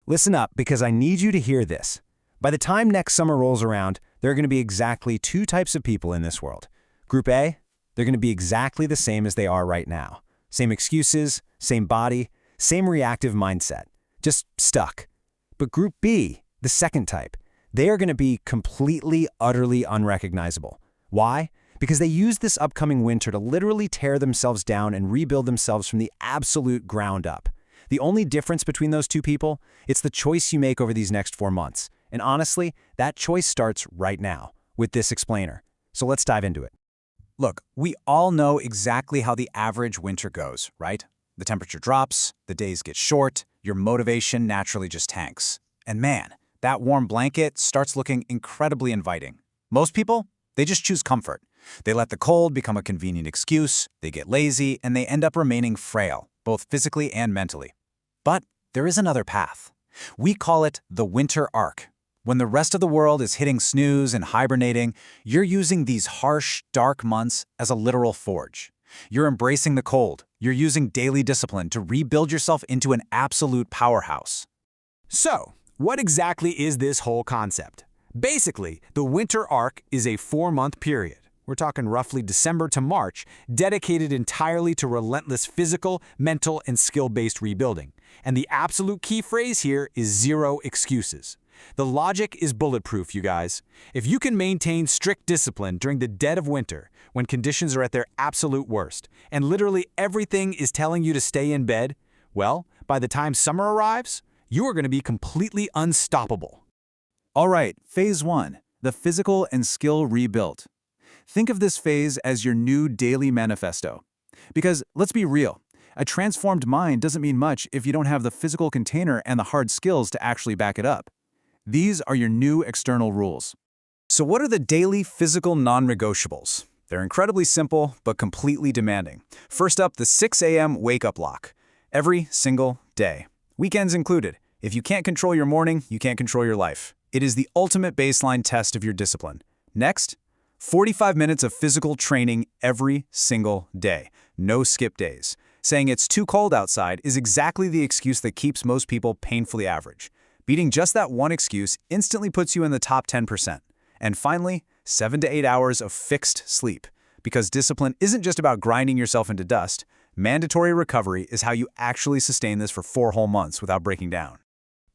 Listen up, because I need you to hear this. By the time next summer rolls around, there are going to be exactly two types of people in this world. Group A, they're going to be exactly the same as they are right now. Same excuses, same body, same reactive mindset. Just stuck. But Group B, the second type, they are going to be completely, utterly unrecognizable. Why? Because they use this upcoming winter to literally tear themselves down and rebuild themselves from the absolute ground up. The only difference between those two people, it's the choice you make over these next 4 months. And honestly, that choice starts right now with this explainer. So let's dive into it. Look, we all know exactly how the average winter goes, right? The temperature drops, the days get short, your motivation naturally just tanks. And man, that warm blanket starts looking incredibly inviting. Most people, they just choose comfort. They let the cold become a convenient excuse, they get lazy, and they end up remaining frail, both physically and mentally. But there is another path. We call it the winter arc. When the rest of the world is hitting snooze and hibernating, you're using these harsh, dark months as a literal forge. You're embracing the cold. You're using daily discipline to rebuild yourself into an absolute powerhouse. So, what exactly is this whole concept? Basically, the winter arc is a 4-month period. We're talking roughly December to March, dedicated entirely to relentless physical, mental, and skill-based rebuilding. And the absolute key phrase here is zero excuses. The logic is bulletproof, you guys. If you can maintain strict discipline during the dead of winter, when conditions are at their absolute worst, and literally everything is telling you to stay in bed, well, by the time summer arrives, you are going to be completely unstoppable. All right, phase 1, the physical and skill rebuilt. Think of this phase as your new daily manifesto. Because let's be real, a transformed mind doesn't mean much if you don't have the physical container and the hard skills to actually back it up. These are your new external rules. So what are the daily physical non-negotiables? They're incredibly simple, but completely demanding. First up, the 6 a.m. wake-up lock. Every single day. Weekends included. If you can't control your morning, you can't control your life. It is the ultimate baseline test of your discipline. Next, 45 minutes of physical training every single day. No skip days. Saying it's too cold outside is exactly the excuse that keeps most people painfully average. Beating just that one excuse instantly puts you in the top 10%. And finally, 7 to 8 hours of fixed sleep. Because discipline isn't just about grinding yourself into dust. Mandatory recovery is how you actually sustain this for 4 whole months without breaking down.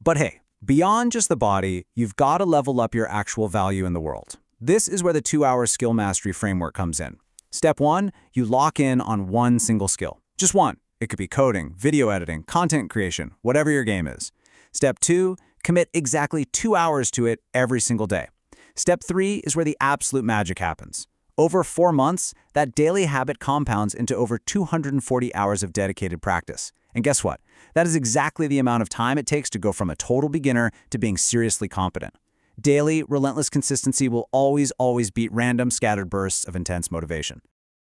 But hey, beyond just the body, you've got to level up your actual value in the world. This is where the 2-hour skill mastery framework comes in. Step 1, you lock in on one single skill. Just one. It could be coding, video editing, content creation, whatever your game is. Step 2, commit exactly 2 hours to it every single day. Step 3 is where the absolute magic happens. Over 4 months, that daily habit compounds into over 240 hours of dedicated practice. And guess what? That is exactly the amount of time it takes to go from a total beginner to being seriously competent. Daily, relentless consistency will always beat random, scattered bursts of intense motivation.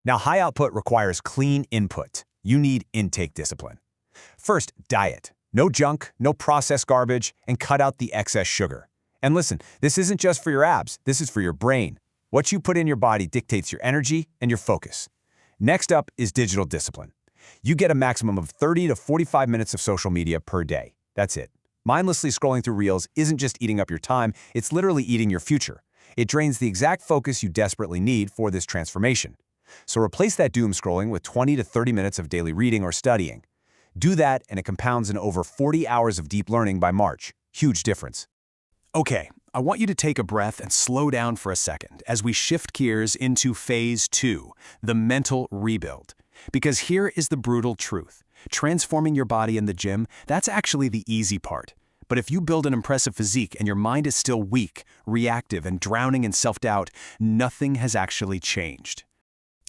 Now, high output requires clean input. You need intake discipline. First, diet. No junk, no processed garbage, and cut out the excess sugar. And listen, this isn't just for your abs, this is for your brain. What you put in your body dictates your energy and your focus. Next up is digital discipline. You get a maximum of 30 to 45 minutes of social media per day. That's it. Mindlessly scrolling through Reels isn't just eating up your time, it's literally eating your future. It drains the exact focus you desperately need for this transformation. So replace that doom scrolling with 20 to 30 minutes of daily reading or studying. Do that and it compounds in over 40 hours of deep learning by March. Huge difference. Okay, I want you to take a breath and slow down for a second as we shift gears into phase 2, the mental rebuild. Because here is the brutal truth. Transforming your body in the gym, that's actually the easy part. But if you build an impressive physique and your mind is still weak, reactive, and drowning in self-doubt, nothing has actually changed.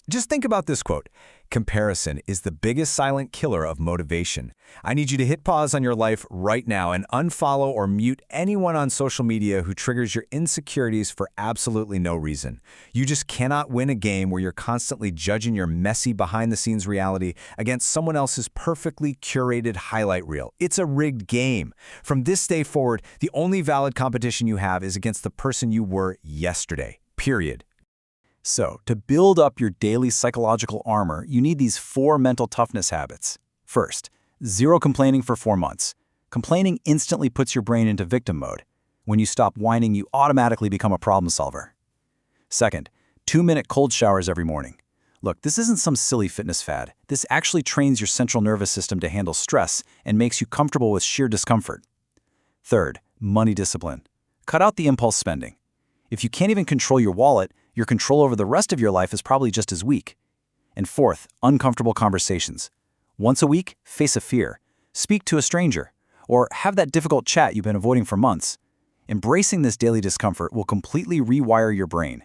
Just think about this quote. Comparison is the biggest silent killer of motivation. I need you to hit pause on your life right now and unfollow or mute anyone on social media who triggers your insecurities for absolutely no reason. You just cannot win a game where you're constantly judging your messy behind-the-scenes reality against someone else's perfectly curated highlight reel. It's a rigged game. From this day forward, the only valid competition you have is against the person you were yesterday. Period. So, to build up your daily psychological armor, you need these 4 mental toughness habits. First, zero complaining for 4 months. Complaining instantly puts your brain into victim mode. When you stop whining, you automatically become a problem solver. Second, 2-minute cold showers every morning. Look, this isn't some silly fitness fad. This actually trains your central nervous system to handle stress and makes you comfortable with sheer discomfort. Third, money discipline. Cut out the impulse spending. If you can't even control your wallet, your control over the rest of your life is probably just as weak. And fourth, uncomfortable conversations. Once a week, face a fear. Speak to a stranger. Or have that difficult chat you've been avoiding for months. Embracing this daily discomfort will completely rewire your brain.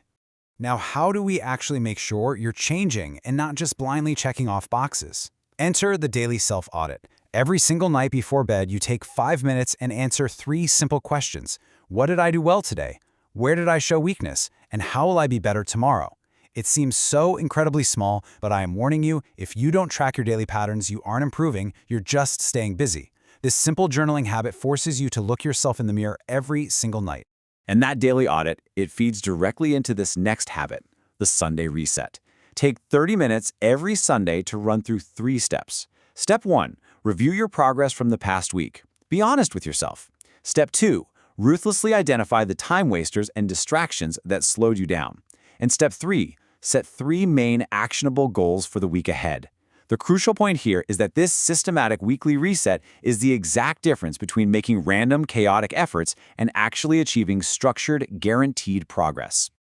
Now, how do we actually make sure you're changing and not just blindly checking off boxes? Enter the daily self-audit. Every single night before bed, you take 5 minutes and answer 3 simple questions. What did I do well today? Where did I show weakness? And how will I be better tomorrow? It seems so incredibly small, but I am warning you, if you don't track your daily patterns, you aren't improving, you're just staying busy. This simple journaling habit forces you to look yourself in the mirror every single night. And that daily audit, it feeds directly into this next habit, the Sunday reset. Take 30 minutes every Sunday to run through 3 steps. Step 1, review your progress from the past week. Be honest with yourself. Step 2, ruthlessly identify the time wasters and distractions that slowed you down. And step 3, set 3 main actionable goals for the week ahead. The crucial point here is that this systematic weekly reset is the exact difference between making random, chaotic efforts and actually achieving structured, guaranteed progress.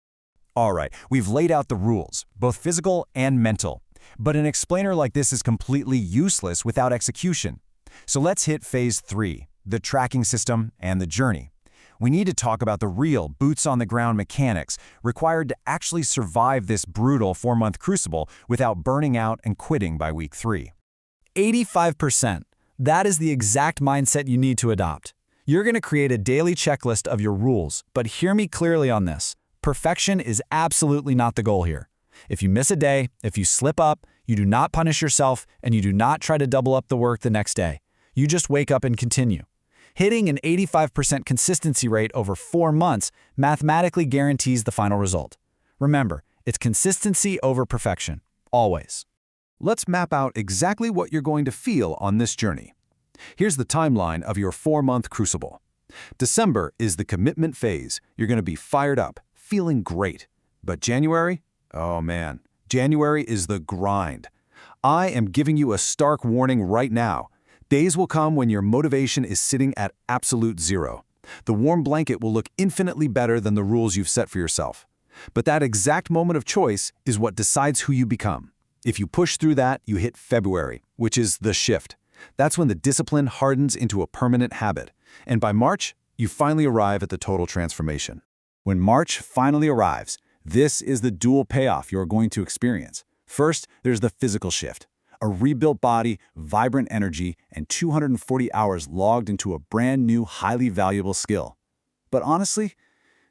All right, we've laid out the rules, both physical and mental. But an explainer like this is completely useless without execution. So let's hit phase 3, the tracking system and the journey. We need to talk about the real boots-on-the-ground mechanics required to actually survive this brutal 4-month crucible without burning out and quitting by week 3. 85%. That is the exact mindset you need to adopt. You're going to create a daily checklist of your rules, but hear me clearly on this. Perfection is absolutely not the goal here. If you miss a day, if you slip up, you do not punish yourself and you do not try to double up the work the next day. You just wake up and continue. Hitting an 85% consistency rate over 4 months mathematically guarantees the final result. Remember, it's consistency over perfection, always. Let's map out exactly what you're going to feel on this journey. Here's the timeline of your 4-month crucible. December is the commitment phase. You're going to be fired up, feeling great. But January? Oh man, January is the grind. I am giving you a stark warning right now. Days will come when your motivation is sitting at absolute zero. The warm blanket will look infinitely better than the rules you've set for yourself. But that exact moment of choice is what decides who you become. If you push through that, you hit February, which is the shift. That's when the discipline hardens into a permanent habit. And by March, you finally arrive at the total transformation. When March finally arrives, this is the dual payoff you're going to experience. First, there's the physical shift. A rebuilt body, vibrant energy, and 240 hours logged into a brand new, highly valuable skill. But honestly,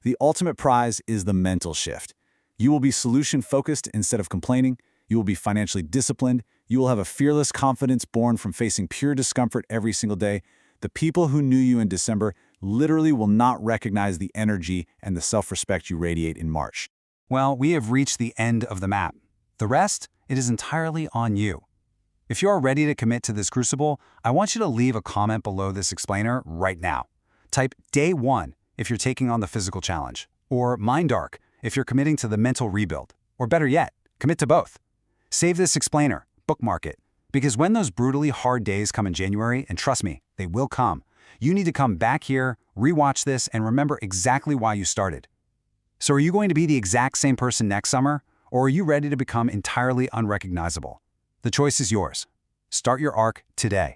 the ultimate prize is the mental shift. You will be solution-focused instead of complaining. You will be financially disciplined. You will have a fearless confidence born from facing pure discomfort every single day. The people who knew you in December literally will not recognize the energy and the self-respect you radiate in March. Well, we have reached the end of the map. The rest, it is entirely on you. If you are ready to commit to this crucible, I want you to leave a comment below this explainer right now. Type Day 1 if you're taking on the physical challenge, or Mind Arc if you're committing to the mental rebuild, or better yet, commit to both. Save this explainer, bookmark it, because when those brutally hard days come in January, and trust me, they will come, you need to come back here, rewatch this, and remember exactly why you started. So are you going to be the exact same person next summer, or are you ready to become entirely unrecognizable? The choice is yours. Start your arc today.